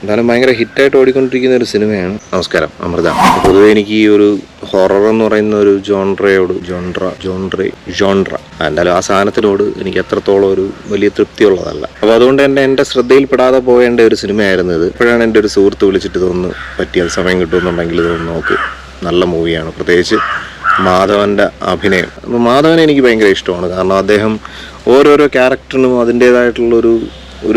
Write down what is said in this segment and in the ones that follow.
എന്തായാലും ഭയങ്കര ഹിറ്റായിട്ട് ഓടിക്കൊണ്ടിരിക്കുന്ന ഒരു സിനിമയാണ്. നമസ്കാരം, അമൃത. പൊതുവെ എനിക്ക് ഈ ഒരു ഹൊറർ എന്ന് പറയുന്ന ഒരു ജോൺട്ര എന്തായാലും ആ സാധനത്തിനോട് എനിക്ക് എത്രത്തോളം ഒരു വലിയ തൃപ്തിയുള്ളതല്ല. അപ്പോൾ അതുകൊണ്ട് തന്നെ എൻ്റെ ശ്രദ്ധയിൽപ്പെടാതെ പോകേണ്ട ഒരു സിനിമയായിരുന്നു ഇത്. ഇപ്പോഴാണ് എൻ്റെ ഒരു സുഹൃത്ത് വിളിച്ചിട്ട് തോന്നുന്നു പറ്റിയ സമയം കിട്ടുമെന്നുണ്ടെങ്കിൽ ഇതൊന്ന് നോക്ക്, നല്ല മൂവിയാണ്. പ്രത്യേകിച്ച് മാധവൻ്റെ അഭിനയം. മാധവനെ എനിക്ക് ഭയങ്കര ഇഷ്ടമാണ്. കാരണം അദ്ദേഹം ഓരോരോ ക്യാരക്ടറിനും അതിൻ്റേതായിട്ടുള്ളൊരു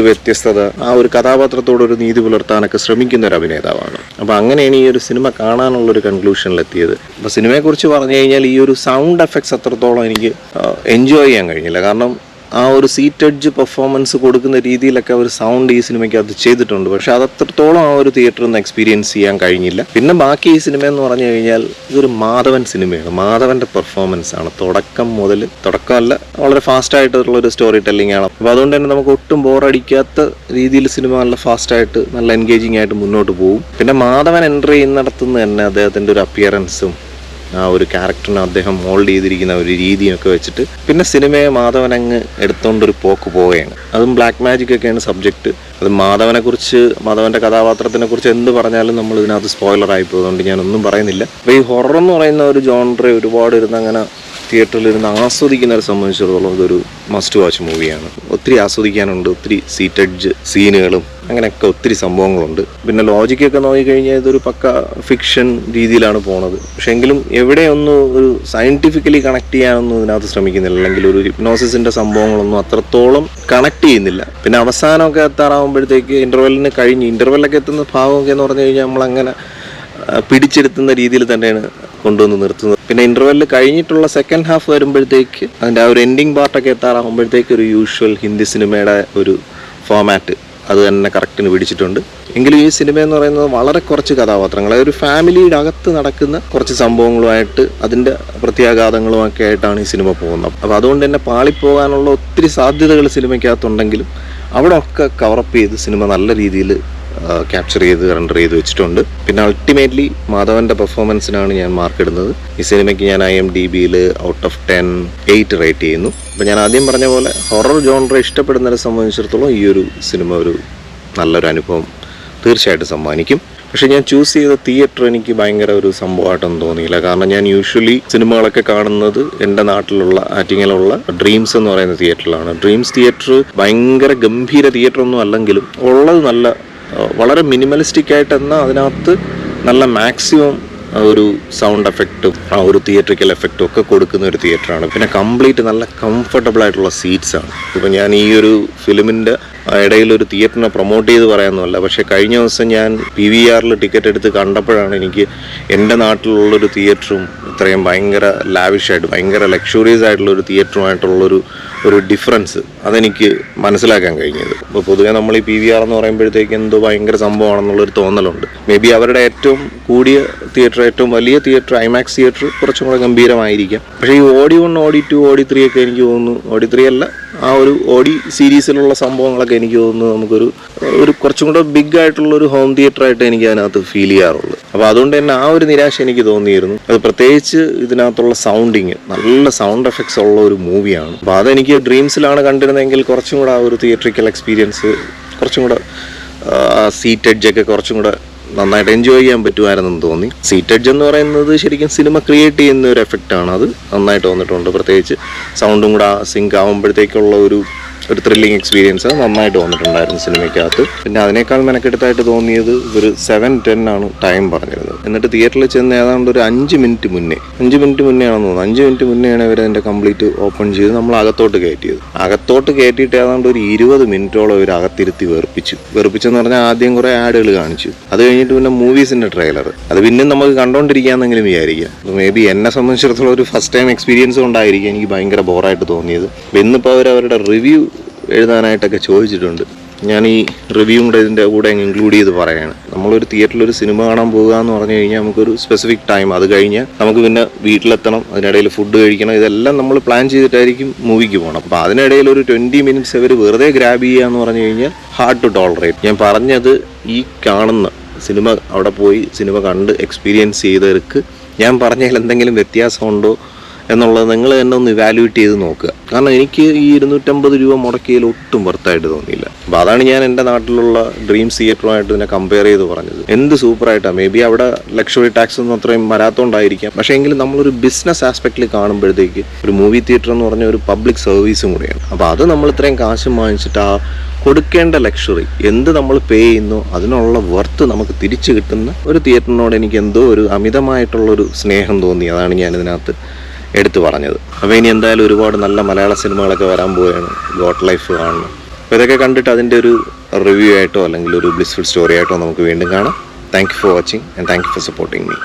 വ്യത്യസ്തത, ആ ഒരു കഥാപാത്രത്തോടൊരു നീതി പുലർത്താനൊക്കെ ശ്രമിക്കുന്ന ഒരു അഭിനേതാവാണ്. അപ്പോൾ അങ്ങനെയാണ് ഈ ഒരു സിനിമ കാണാനുള്ളൊരു കൺക്ലൂഷനിലെത്തിയത്. അപ്പോൾ സിനിമയെക്കുറിച്ച് പറഞ്ഞു കഴിഞ്ഞാൽ ഈ ഒരു സൗണ്ട് എഫക്ട്സ് അത്രത്തോളം എനിക്ക് എൻജോയ് ചെയ്യാൻ കഴിഞ്ഞില്ല. കാരണം ആ ഒരു സീറ്റഡ്ജ് പെർഫോമൻസ് കൊടുക്കുന്ന രീതിയിലൊക്കെ അവർ സൗണ്ട് ഈ സിനിമയ്ക്ക് അത് ചെയ്തിട്ടുണ്ട്. പക്ഷെ അതത്രത്തോളം ആ ഒരു തിയേറ്ററിൽ നിന്ന് എക്സ്പീരിയൻസ് ചെയ്യാൻ കഴിഞ്ഞില്ല. പിന്നെ ബാക്കി ഈ സിനിമ എന്ന് പറഞ്ഞു കഴിഞ്ഞാൽ ഇതൊരു മാധവൻ സിനിമയാണ്. മാധവന്റെ പെർഫോമൻസ് ആണ് തുടക്കമല്ല, വളരെ ഫാസ്റ്റ് ആയിട്ടുള്ളൊരു സ്റ്റോറി ടെല്ലിംഗ് ആണ്. അപ്പോൾ അതുകൊണ്ട് തന്നെ നമുക്ക് ഒട്ടും ബോറടിക്കാത്ത രീതിയിൽ സിനിമ നല്ല ഫാസ്റ്റായിട്ട് നല്ല എൻഗേജിങ് ആയിട്ട് മുന്നോട്ട് പോകും. പിന്നെ മാധവൻ എൻട്രി ചെയ്യുന്നിടത്തുനിന്ന് തന്നെ അദ്ദേഹത്തിൻ്റെ ഒരു അപ്പിയറൻസും ആ ഒരു ക്യാരക്ടറിനെ അദ്ദേഹം മോൾഡ് ചെയ്തിരിക്കുന്ന ഒരു രീതിയൊക്കെ വെച്ചിട്ട് പിന്നെ സിനിമയെ മാധവൻ അങ്ങ് എടുത്തുകൊണ്ടൊരു പോക്ക് പോവുകയാണ്. അതും ബ്ലാക്ക് മാജിക് ഒക്കെയാണ് സബ്ജക്റ്റ്. അത് മാധവന്റെ കഥാപാത്രത്തിനെ കുറിച്ച് എന്ത് പറഞ്ഞാലും നമ്മൾ ഇതിനകത്ത് സ്പോയിലറായി പോകുന്നുണ്ട്, ഞാനൊന്നും പറയുന്നില്ല. അപ്പോൾ ഈ ഹൊറർ എന്ന് പറയുന്ന ഒരു ജോൺറെ ഒരുപാട് ഇരുന്ന് അങ്ങനെ തിയേറ്ററിലിരുന്ന് ആസ്വദിക്കുന്നവരെ സംബന്ധിച്ചിടത്തോളം ഇതൊരു മസ്റ്റ് വാച്ച് മൂവിയാണ്. ഒത്തിരി ആസ്വദിക്കാനുണ്ട്, ഒത്തിരി സീറ്റഡ്ജ് സീനുകളും അങ്ങനെയൊക്കെ ഒത്തിരി സംഭവങ്ങളുണ്ട്. പിന്നെ ലോജിക്കൊക്കെ നോക്കിക്കഴിഞ്ഞാൽ ഇതൊരു പക്ക ഫിക്ഷൻ രീതിയിലാണ് പോണത്. പക്ഷെ എങ്കിലും എവിടെയൊന്നും ഒരു സയന്റിഫിക്കലി കണക്ട് ചെയ്യാനൊന്നും ഇതിനകത്ത് ശ്രമിക്കുന്നില്ല, അല്ലെങ്കിൽ ഒരു ഹിപ്നോസിസിന്റെ സംഭവങ്ങളൊന്നും അത്രത്തോളം കണക്ട് ചെയ്യുന്നില്ല. പിന്നെ അവസാനമൊക്കെ എത്താറാകുമ്പോഴത്തേക്ക് ഇന്റർവെല്ലൊക്കെ എത്തുന്ന ഭാഗമൊക്കെ എന്ന് പറഞ്ഞു കഴിഞ്ഞാൽ നമ്മളങ്ങനെ പിടിച്ചെടുത്തുന്ന രീതിയിൽ തന്നെയാണ് കൊണ്ടുവന്ന് നിർത്തുന്നത്. പിന്നെ ഇന്റർവെല്ല് കഴിഞ്ഞിട്ടുള്ള സെക്കൻഡ് ഹാഫ് വരുമ്പോഴത്തേക്ക് അതിൻ്റെ ആ ഒരു എൻഡിങ് പാർട്ടൊക്കെ എത്താറാകുമ്പോഴത്തേക്ക് ഒരു യൂഷ്വൽ ഹിന്ദി സിനിമയുടെ ഒരു ഫോമാറ്റ് അത് തന്നെ കറക്റ്റിന് പിടിച്ചിട്ടുണ്ട്. എങ്കിലും ഈ സിനിമ എന്ന് പറയുന്നത് വളരെ കുറച്ച് കഥാപാത്രങ്ങൾ, ഒരു ഫാമിലിയുടെ അകത്ത് നടക്കുന്ന കുറച്ച് സംഭവങ്ങളുമായിട്ട് അതിൻ്റെ പ്രത്യാഘാതങ്ങളുമൊക്കെ ആയിട്ടാണ് ഈ സിനിമ പോകുന്നത്. അപ്പോൾ അതുകൊണ്ട് തന്നെ പാളിപ്പോകാനുള്ള ഒത്തിരി സാധ്യതകൾ സിനിമയ്ക്കകത്തുണ്ടെങ്കിലും അവിടെ ഒക്കെ കവറപ്പ് ചെയ്ത് സിനിമ നല്ല രീതിയിൽ ക്യാപ്ചർ ചെയ്ത് റെൻഡർ ചെയ്ത് വെച്ചിട്ടുണ്ട്. പിന്നെ അൾട്ടിമേറ്റ്ലി മാധവന്റെ പെർഫോമൻസിനാണ് ഞാൻ മാർക്ക് ഇടുന്നത്. ഈ സിനിമയ്ക്ക് ഞാൻ IMDbയിൽ ഔട്ട് ഓഫ് 10 8 റേറ്റ് ചെയ്യുന്നു. അപ്പം ഞാൻ ആദ്യം പറഞ്ഞ പോലെ ഹൊറർ ജോൺറെ ഇഷ്ടപ്പെടുന്നവരെ സംബന്ധിച്ചിടത്തോളം ഈ ഒരു സിനിമ ഒരു നല്ലൊരു അനുഭവം തീർച്ചയായിട്ടും സമ്മാനിക്കും. പക്ഷേ ഞാൻ ചൂസ് ചെയ്ത തിയേറ്റർ എനിക്ക് ഭയങ്കര ഒരു സംഭവമായിട്ടൊന്നും തോന്നിയില്ല. കാരണം ഞാൻ യൂഷ്വലി സിനിമകളൊക്കെ കാണുന്നത് എൻ്റെ നാട്ടിലുള്ള ആറ്റിങ്ങലുള്ള ഡ്രീംസ് എന്ന് പറയുന്ന തിയേറ്ററിലാണ്. ഡ്രീംസ് തിയേറ്റർ ഭയങ്കര ഗംഭീര തിയേറ്റർ ഒന്നും അല്ലെങ്കിലും ഉള്ളത് വളരെ മിനിമലിസ്റ്റിക് ആയിട്ട് എന്നാൽ അതിനകത്ത് നല്ല മാക്സിമം ഒരു സൗണ്ട് എഫക്റ്റും ആ ഒരു തിയേറ്ററിക്കൽ എഫക്റ്റും ഒക്കെ കൊടുക്കുന്ന ഒരു തിയേറ്ററാണ്. പിന്നെ കംപ്ലീറ്റ് നല്ല കംഫർട്ടബിൾ ആയിട്ടുള്ള സീറ്റ്സ് ആണ്. ഇപ്പം ഞാൻ ഈ ഒരു ഫിലിമിൻ്റെ ഇടയിൽ ഒരു തിയേറ്ററിനെ പ്രൊമോട്ട് ചെയ്ത് പറയാനൊന്നുമല്ല, പക്ഷേ കഴിഞ്ഞ ദിവസം ഞാൻ PVRൽ ടിക്കറ്റ് എടുത്ത് കണ്ടപ്പോഴാണ് എനിക്ക് എൻ്റെ നാട്ടിലുള്ളൊരു തിയേറ്ററും ഇത്രയും ഭയങ്കര ലാവിഷായിട്ട് ഭയങ്കര ലക്ഷൂറിയസ് ആയിട്ടുള്ളൊരു തിയേറ്ററുമായിട്ടുള്ളൊരു ഡിഫറൻസ് അതെനിക്ക് മനസ്സിലാക്കാൻ കഴിഞ്ഞത്. അപ്പോൾ പൊതുവെ നമ്മൾ ഈ PVR എന്ന് പറയുമ്പോഴത്തേക്ക് എന്തോ ഭയങ്കര സംഭവമാണെന്നുള്ളൊരു തോന്നലുണ്ട്. മേ ബി അവരുടെ ഏറ്റവും കൂടിയ തിയേറ്റർ, ഏറ്റവും വലിയ തിയേറ്റർ IMAX തിയേറ്റർ കുറച്ചും കൂടെ ഗംഭീരമായിരിക്കാം. പക്ഷേ ഈ OD 1 OD 2 OD 3 ഒക്കെ എനിക്ക് തോന്നുന്നു, OD 3 അല്ല, ആ ഒരു OD സീരീസിലുള്ള സംഭവങ്ങളൊക്കെ എനിക്ക് തോന്നുന്നു നമുക്കൊരു കുറച്ചും കൂടെ ബിഗ് ആയിട്ടുള്ളൊരു ഹോം തിയേറ്റർ ആയിട്ട് എനിക്ക് അതിനകത്ത് ഫീൽ ചെയ്യാറുള്ളൂ. അപ്പോൾ അതുകൊണ്ട് തന്നെ ആ ഒരു നിരാശ എനിക്ക് തോന്നിയിരുന്നു. അത് പ്രത്യേകിച്ച് ഇതിനകത്തുള്ള സൗണ്ടിങ്, നല്ല സൗണ്ട് എഫക്ട്സ് ഉള്ള ഒരു മൂവിയാണ്. അപ്പോൾ അതെനിക്ക് ഡ്രീംസിലാണ് കണ്ടിരുന്നതെങ്കിൽ കുറച്ചും കൂടെ ആ ഒരു തിയേറ്ററിക്കൽ എക്സ്പീരിയൻസ് കുറച്ചും കൂടെ സീറ്റഡ്ജൊക്കെ കുറച്ചും കൂടെ നന്നായിട്ട് എൻജോയ് ചെയ്യാൻ പറ്റുമായിരുന്നെന്ന് തോന്നി. സീറ്റഡ്ജ് എന്ന് പറയുന്നത് ശരിക്കും സിനിമ ക്രിയേറ്റ് ചെയ്യുന്ന ഒരു എഫക്റ്റാണ്, അത് നന്നായിട്ട് വന്നിട്ടുണ്ട്. പ്രത്യേകിച്ച് സൗണ്ടും കൂടെ സിങ്ക് ആകുമ്പോഴത്തേക്കുള്ള ഒരു ത്രില്ലിങ് എക്സ്പീരിയൻസ് നന്നായിട്ട് വന്നിട്ടുണ്ടായിരുന്നു സിനിമയ്ക്കകത്ത്. പിന്നെ അതിനേക്കാൾ മെനക്കെടുത്തായിട്ട് തോന്നിയത് ഒരു 7:10 ആണ് ടൈം പറഞ്ഞിരുന്നത്. എന്നിട്ട് തിയേറ്ററിൽ ചെന്ന് ഏതാണ്ട് ഒരു 5 മിനിറ്റ് മുന്നേ ആണെന്ന് തോന്നുന്നു, 5 മിനിറ്റ് മുന്നെയാണ് ഇവർ അതിൻ്റെ കംപ്ലീറ്റ് ഓപ്പൺ ചെയ്ത് നമ്മൾ അകത്തോട്ട് കയറ്റിയിട്ട് ഏതാണ്ട് ഒരു 20 മിനിറ്റോളം ഇവർ അകത്തിരുത്തി വെറുപ്പിച്ചെന്ന് പറഞ്ഞാൽ ആദ്യം കുറേ ആഡുകൾ കാണിച്ചു. അത് കഴിഞ്ഞിട്ട് പിന്നെ മൂവീസിൻ്റെ ട്രെയിലർ, അത് പിന്നെ നമുക്ക് കണ്ടുകൊണ്ടിരിക്കാമെന്നെങ്കിലും വിചാരിക്കാം. മേ ബി എന്നെ സംബന്ധിച്ചിടത്തോളം ഒരു ഫസ്റ്റ് ടൈം എക്സ്പീരിയൻസ് കൊണ്ടായിരിക്കും എനിക്ക് ഭയങ്കര ബോറായിട്ട് തോന്നിയത്. ഇന്നിപ്പോൾ അവരുടെ റിവ്യൂ എഴുതാനായിട്ടൊക്കെ ചോദിച്ചിട്ടുണ്ട്. ഞാൻ ഈ റിവ്യൂ കൂടെ ഇതിൻ്റെ കൂടെ ഇൻക്ലൂഡ് ചെയ്ത് പറയുകയാണ്. നമ്മളൊരു തിയേറ്ററിൽ ഒരു സിനിമ കാണാൻ പോകുക എന്ന് പറഞ്ഞു കഴിഞ്ഞാൽ നമുക്കൊരു സ്പെസിഫിക് ടൈം, അത് കഴിഞ്ഞാൽ നമുക്ക് പിന്നെ വീട്ടിലെത്തണം, അതിനിടയിൽ ഫുഡ് കഴിക്കണം, ഇതെല്ലാം നമ്മൾ പ്ലാൻ ചെയ്തിട്ടായിരിക്കും മൂവിക്ക് പോകണം. അപ്പോൾ അതിനിടയിൽ ഒരു 20 മിനിറ്റ്സ് അവർ വെറുതെ ഗ്രാബ് ചെയ്യുക എന്ന് പറഞ്ഞു കഴിഞ്ഞാൽ ഹാർഡ് ടു ടോളറേറ്റ്. ഞാൻ പറഞ്ഞത് ഈ കാണുന്ന സിനിമ അവിടെ പോയി സിനിമ കണ്ട് എക്സ്പീരിയൻസ് ചെയ്തവർക്ക് ഞാൻ പറഞ്ഞതിൽ എന്തെങ്കിലും വ്യത്യാസമുണ്ടോ എന്നുള്ളത് നിങ്ങൾ തന്നെ ഒന്ന് ഇവാലുവേറ്റ് ചെയ്ത് നോക്കുക. കാരണം എനിക്ക് ഈ 250 രൂപ മുടക്കിയതിൽ ഒട്ടും വർത്തായിട്ട് തോന്നിയില്ല. അപ്പോൾ അതാണ് ഞാൻ എൻ്റെ നാട്ടിലുള്ള ഡ്രീംസ് തിയേറ്ററുമായിട്ട് ഇതിനെ കമ്പയർ ചെയ്ത് പറഞ്ഞത്. എന്ത് സൂപ്പറായിട്ടാണ്. മേ ബി അവിടെ ലക്ഷറി ടാക്സ് ഒന്നും അത്രയും വരാത്തോണ്ടായിരിക്കാം, പക്ഷേ എങ്കിലും നമ്മളൊരു ബിസിനസ് ആസ്പെക്റ്റിൽ കാണുമ്പോഴത്തേക്ക് ഒരു മൂവി തിയേറ്റർ എന്ന് പറഞ്ഞ ഒരു പബ്ലിക് സർവീസും കൂടിയാണ്. അപ്പോൾ അത് നമ്മൾ ഇത്രയും കാശും വാങ്ങിച്ചിട്ട് ആ കൊടുക്കേണ്ട ലക്ഷറി എന്ത് നമ്മൾ പേ ചെയ്യുന്നു അതിനുള്ള വർത്ത് നമുക്ക് തിരിച്ചു കിട്ടുന്ന ഒരു തിയേറ്ററിനോട് എനിക്ക് എന്തോ ഒരു അമിതമായിട്ടുള്ളൊരു സ്നേഹം തോന്നി. അതാണ് ഞാനിതിനകത്ത് എടുത്തു പറഞ്ഞത്. അപ്പോൾ ഇനി എന്തായാലും ഒരുപാട് നല്ല മലയാള സിനിമകളൊക്കെ വരാൻ പോവുകയാണ്. ഗോട്ട് ലൈഫ് കാണണം. അപ്പോൾ ഇതൊക്കെ കണ്ടിട്ട് അതിൻ്റെ ഒരു റിവ്യൂ ആയിട്ടോ അല്ലെങ്കിൽ ഒരു ബ്ലിസ്ഫുൾ സ്റ്റോറി ആയിട്ടോ നമുക്ക് വീണ്ടും കാണാം. Thank you for watching and thank you for supporting me.